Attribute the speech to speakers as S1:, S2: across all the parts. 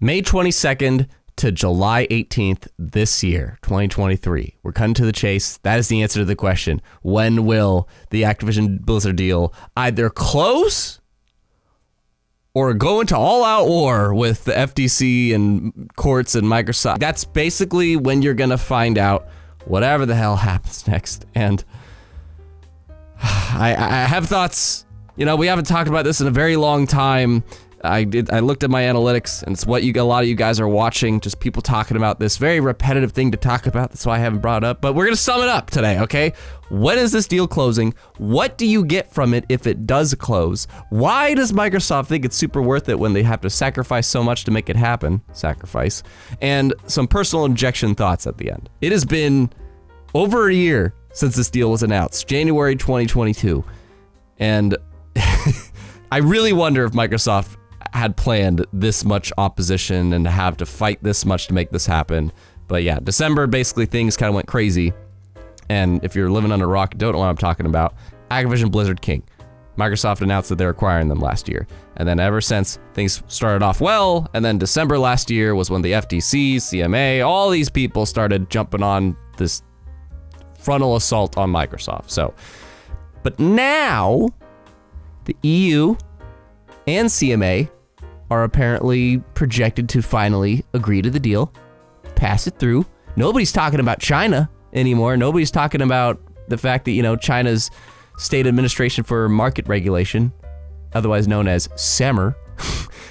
S1: May 22nd to July 18th this year, 2023. We're cutting to the chase. That is the answer to the question. When will the Activision Blizzard deal either close or go into all-out war with the FTC and courts and Microsoft? That's basically when you're going to find out whatever the hell happens next. And I have thoughts. You know, we haven't talked about this in a very long time. I looked at my analytics, and it's what a lot of you guys are watching, just people talking about this very repetitive thing to talk about. That's why I haven't brought it up, but we're going to sum it up today, okay? When is this deal closing? What do you get from it if it does close? Why does Microsoft think it's super worth it when they have to sacrifice so much to make it happen? Sacrifice. And some personal injection thoughts at the end. It has been over a year since this deal was announced, January 2022, and I really wonder if Microsoft had planned this much opposition and to have to fight this much to make this happen. But yeah, December, basically things kind of went crazy. And if you're living under a rock, don't know what I'm talking about. Activision Blizzard King. Microsoft announced that they're acquiring them last year. And then ever since, things started off well. And then December last year was when the FTC, CMA, all these people started jumping on this frontal assault on Microsoft. So, but now the EU and CMA are apparently projected to finally agree to the deal, pass it through. Nobody's talking about China anymore. Nobody's talking about the fact that, you know, China's State Administration for Market Regulation, otherwise known as SAMR,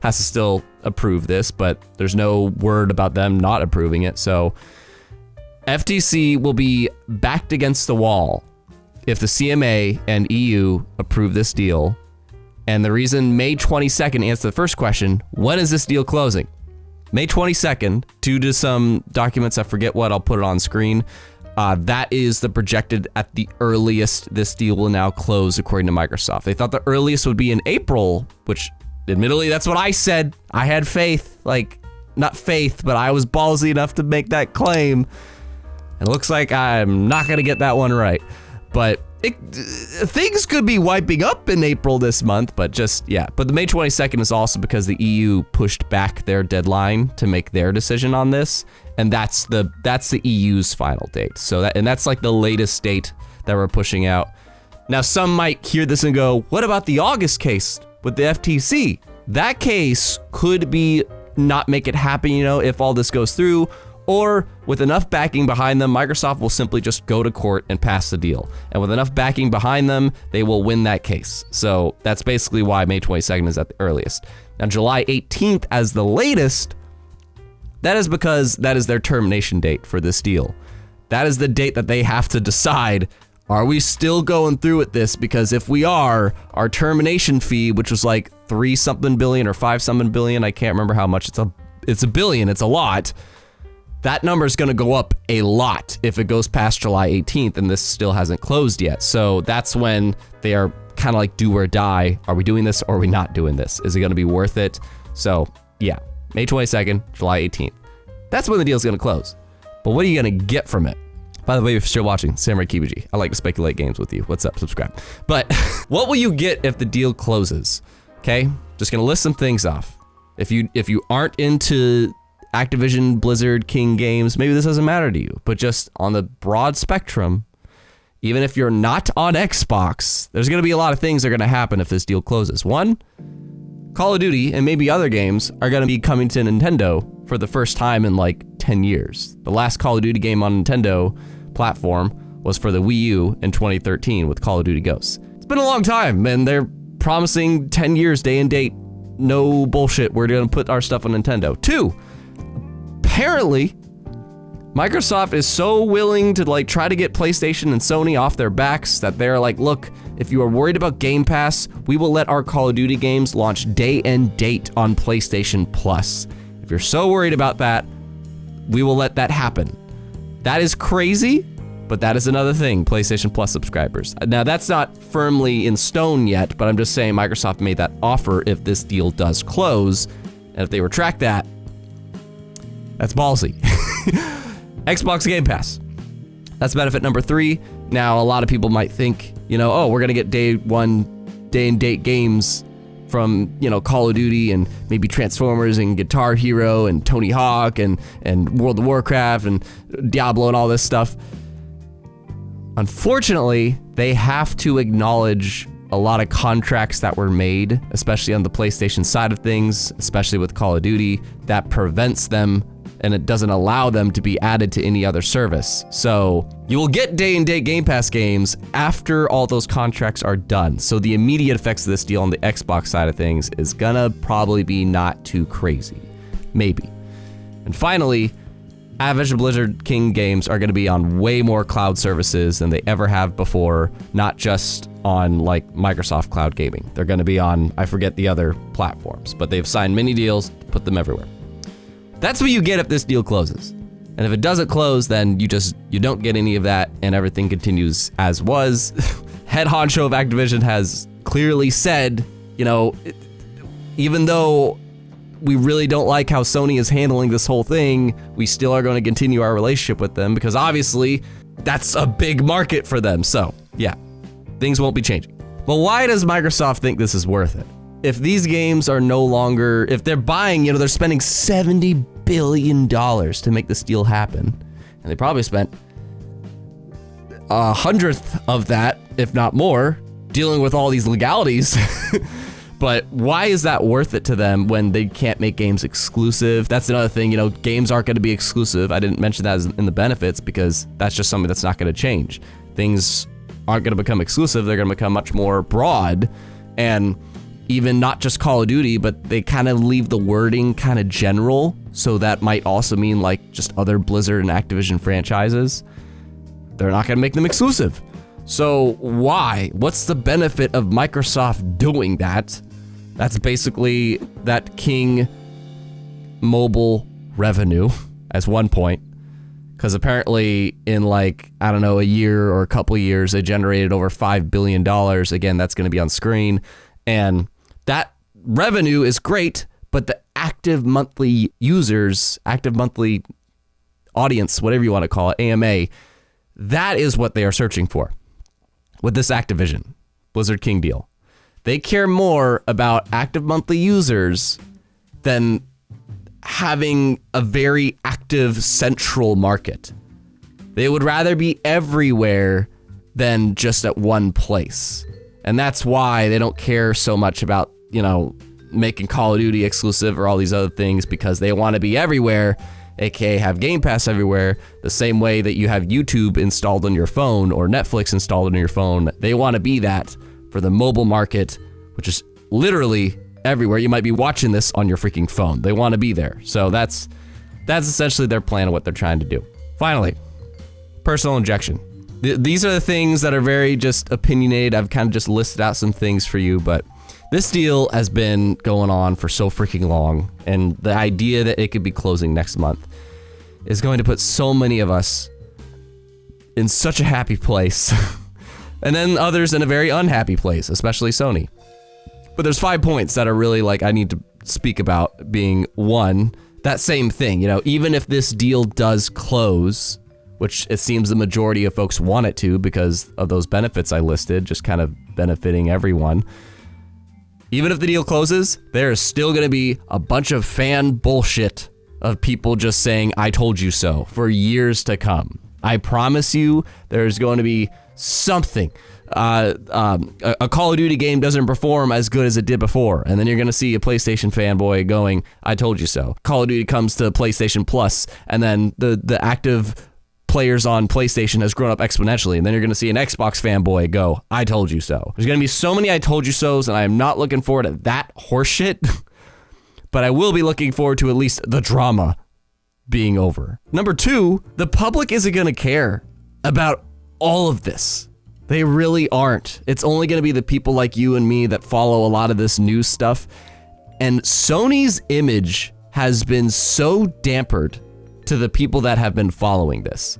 S1: has to still approve this, but there's no word about them not approving it. So FTC will be backed against the wall if the CMA and EU approve this deal. And the reason May 22nd answers the first question, when is this deal closing? May 22nd, due to some documents, I forget what, I'll put it on screen. That is the projected at the earliest this deal will now close, according to Microsoft. They thought the earliest would be in April, which admittedly, that's what I said. I had faith, like, not faith, but I was ballsy enough to make that claim. It looks like I'm not going to get that one right. But things could be wiping up in April this month, but just, yeah. But the May 22nd is also because the EU pushed back their deadline to make their decision on this, and that's the EU's final date. So that's like the latest date that we're pushing out. Now, some might hear this and go, what about the August case with the FTC? That case could be not make it happen, you know, if all this goes through. Or with enough backing behind them, Microsoft will simply just go to court and pass the deal. And with enough backing behind them, they will win that case. So that's basically why May 22nd is at the earliest. Now, July 18th as the latest, that is because that is their termination date for this deal. That is the date that they have to decide, are we still going through with this? Because if we are, our termination fee, which was like 3-something billion or 5-something billion, I can't remember how much, it's a billion, it's a lot. That number is going to go up a lot if it goes past July 18th and this still hasn't closed yet. So that's when they are kind of like do or die. Are we doing this or are we not doing this? Is it going to be worth it? So yeah, May 22nd, July 18th. That's when the deal is going to close. But what are you going to get from it? By the way, if you're still watching, Samurai Kibiji. I like to speculate games with you. What's up? Subscribe. But what will you get if the deal closes? Okay, just going to list some things off. If you aren't into Activision Blizzard King games, maybe this doesn't matter to you, but just on the broad spectrum, even if you're not on Xbox, there's going to be a lot of things that are going to happen if this deal closes. One, Call of Duty and maybe other games are going to be coming to Nintendo for the first time in like 10 years. The last Call of Duty game on Nintendo platform was for the Wii U in 2013 with Call of Duty Ghosts. It's been a long time, and they're promising 10 years, day and date, no bullshit, we're going to put our stuff on Nintendo. Two, apparently, Microsoft is so willing to like try to get PlayStation and Sony off their backs that they're like, look, if you are worried about Game Pass, we will let our Call of Duty games launch day and date on PlayStation Plus. If you're so worried about that, we will let that happen. That is crazy, but that is another thing, PlayStation Plus subscribers. Now, that's not firmly in stone yet, but I'm just saying Microsoft made that offer if this deal does close, and if they retract that, that's ballsy. Xbox Game Pass. That's benefit number 3. Now, a lot of people might think, you know, oh, we're going to get day and date games from, Call of Duty and maybe Transformers and Guitar Hero and Tony Hawk and World of Warcraft and Diablo and all this stuff. Unfortunately, they have to acknowledge a lot of contracts that were made, especially on the PlayStation side of things, especially with Call of Duty, that prevents them and it doesn't allow them to be added to any other service. So you will get day-and-date Game Pass games after all those contracts are done. So the immediate effects of this deal on the Xbox side of things is gonna probably be not too crazy. Maybe. And finally, Activision Blizzard King games are gonna be on way more cloud services than they ever have before, not just on like Microsoft Cloud Gaming. They're gonna be on, I forget the other platforms, but they've signed many deals to put them everywhere. That's what you get if this deal closes. And if it doesn't close, then you don't get any of that and everything continues as was. Head honcho of Activision has clearly said, even though we really don't like how Sony is handling this whole thing, we still are going to continue our relationship with them because obviously that's a big market for them. So yeah, things won't be changing. But why does Microsoft think this is worth it? If these games are no longer, if they're buying, they're spending $70 billion to make this deal happen. And they probably spent 1/100th of that, if not more, dealing with all these legalities. But why is that worth it to them when they can't make games exclusive? That's another thing, games aren't going to be exclusive. I didn't mention that in the benefits because that's just something that's not going to change. Things aren't going to become exclusive. They're going to become much more broad. And even not just Call of Duty, but they kind of leave the wording kind of general. So that might also mean like just other Blizzard and Activision franchises. They're not going to make them exclusive. So why? What's the benefit of Microsoft doing that? That's basically that King mobile revenue as one point. Because apparently in a year or a couple of years, they generated over $5 billion. Again, that's going to be on screen. And that revenue is great, but the active monthly users, active monthly audience, whatever you want to call it, AMA, that is what they are searching for with this Activision Blizzard King deal. They care more about active monthly users than having a very active central market. They would rather be everywhere than just at one place. And that's why they don't care so much about, making Call of Duty exclusive or all these other things, because they want to be everywhere, aka have Game Pass everywhere, the same way that you have YouTube installed on your phone or Netflix installed on your phone. They want to be that for the mobile market, which is literally everywhere. You might be watching this on your freaking phone. They want to be there. So that's essentially their plan of what they're trying to do. Finally, personal injection. These are the things that are very just opinionated. I've kind of just listed out some things for you, but this deal has been going on for so freaking long, and the idea that it could be closing next month is going to put so many of us in such a happy place, and then others in a very unhappy place, especially Sony. But there's 5 points that are really I need to speak about, being one, that same thing, even if this deal does close, which it seems the majority of folks want it to because of those benefits I listed, just kind of benefiting everyone. Even if the deal closes, there is still going to be a bunch of fan bullshit of people just saying, I told you so, for years to come. I promise you, there's going to be something. A Call of Duty game doesn't perform as good as it did before, and then you're going to see a PlayStation fanboy going, I told you so. Call of Duty comes to PlayStation Plus, and then the active players on PlayStation has grown up exponentially, and then you're going to see an Xbox fanboy go, I told you so. There's going to be so many I told you so's, and I am not looking forward to that horseshit, but I will be looking forward to at least the drama being over. Number 2, the public isn't going to care about all of this. They really aren't. It's only going to be the people like you and me that follow a lot of this news stuff, and Sony's image has been so dampered to the people that have been following this.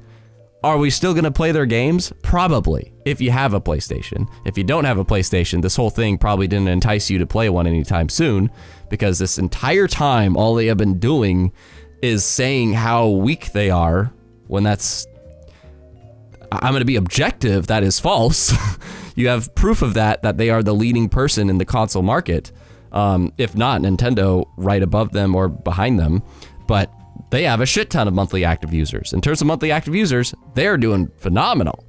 S1: Are we still gonna play their games? Probably, if you have a PlayStation. If you don't have a PlayStation, this whole thing probably didn't entice you to play one anytime soon, because this entire time, all they have been doing is saying how weak they are, when that's, I'm gonna be objective, that is false. You have proof of that they are the leading person in the console market. if not Nintendo right above them or behind them. But they have a shit ton of monthly active users. In terms of monthly active users, they're doing phenomenal.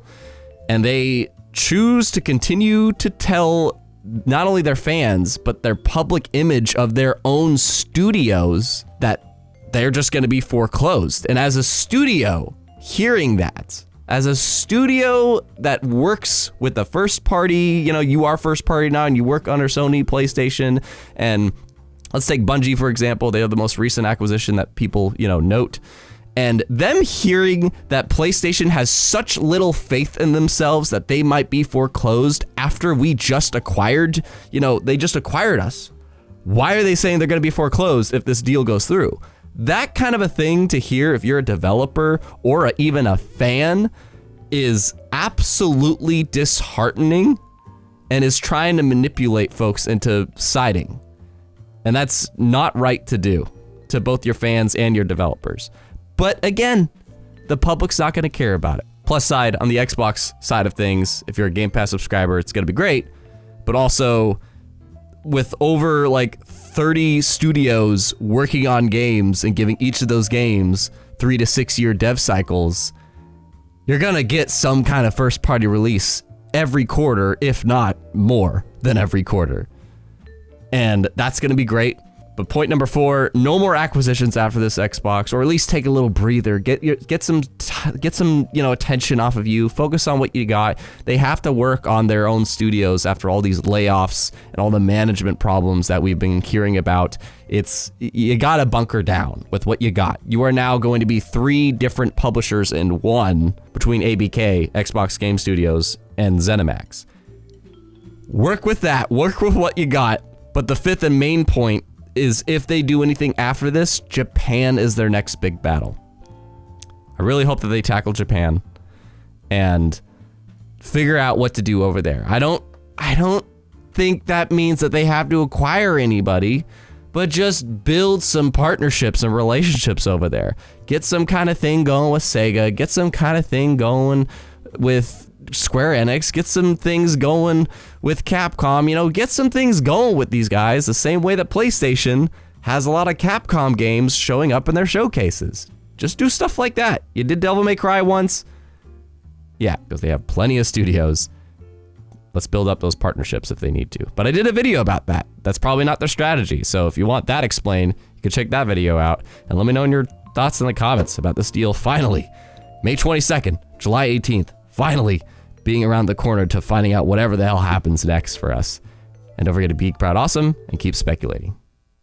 S1: And they choose to continue to tell not only their fans, but their public image of their own studios that they're just going to be foreclosed. And as a studio, hearing that, as a studio that works with the first party, you are first party now and you work under Sony, PlayStation, and let's take Bungie, for example. They are the most recent acquisition that people, note. And them hearing that PlayStation has such little faith in themselves that they might be foreclosed after we just acquired, they just acquired us. Why are they saying they're going to be foreclosed if this deal goes through? That kind of a thing to hear if you're a developer or even a fan is absolutely disheartening and is trying to manipulate folks into siding. And that's not right to do to both your fans and your developers. But again, the public's not going to care about it. Plus side, on the Xbox side of things, if you're a Game Pass subscriber, it's going to be great. But also, with over 30 studios working on games and giving each of those games 3 to 6 year dev cycles, you're going to get some kind of first party release every quarter, if not more than every quarter. And that's going to be great. But point number 4, no more acquisitions after this Xbox, or at least take a little breather. Get some attention off of you. Focus on what you got. They have to work on their own studios after all these layoffs and all the management problems that we've been hearing about. You gotta bunker down with what you got. You are now going to be 3 different publishers in one between ABK, Xbox Game Studios, and ZeniMax. Work with that. Work with what you got. But the 5th and main point is if they do anything after this, Japan is their next big battle. I really hope that they tackle Japan and figure out what to do over there. I don't think that means that they have to acquire anybody, but just build some partnerships and relationships over there. Get some kind of thing going with Sega, get some kind of thing going with Square Enix, get some things going with Capcom, get some things going with these guys the same way that PlayStation has a lot of Capcom games showing up in their showcases. Just do stuff like that. You did Devil May Cry once. Yeah, because they have plenty of studios. Let's build up those partnerships if they need to. But I did a video about that. That's probably not their strategy. So if you want that explained, you can check that video out and let me know in your thoughts in the comments about this deal. Finally, May 22nd, July 18th, finally being around the corner to finding out whatever the hell happens next for us. And don't forget to be proud, awesome, and keep speculating.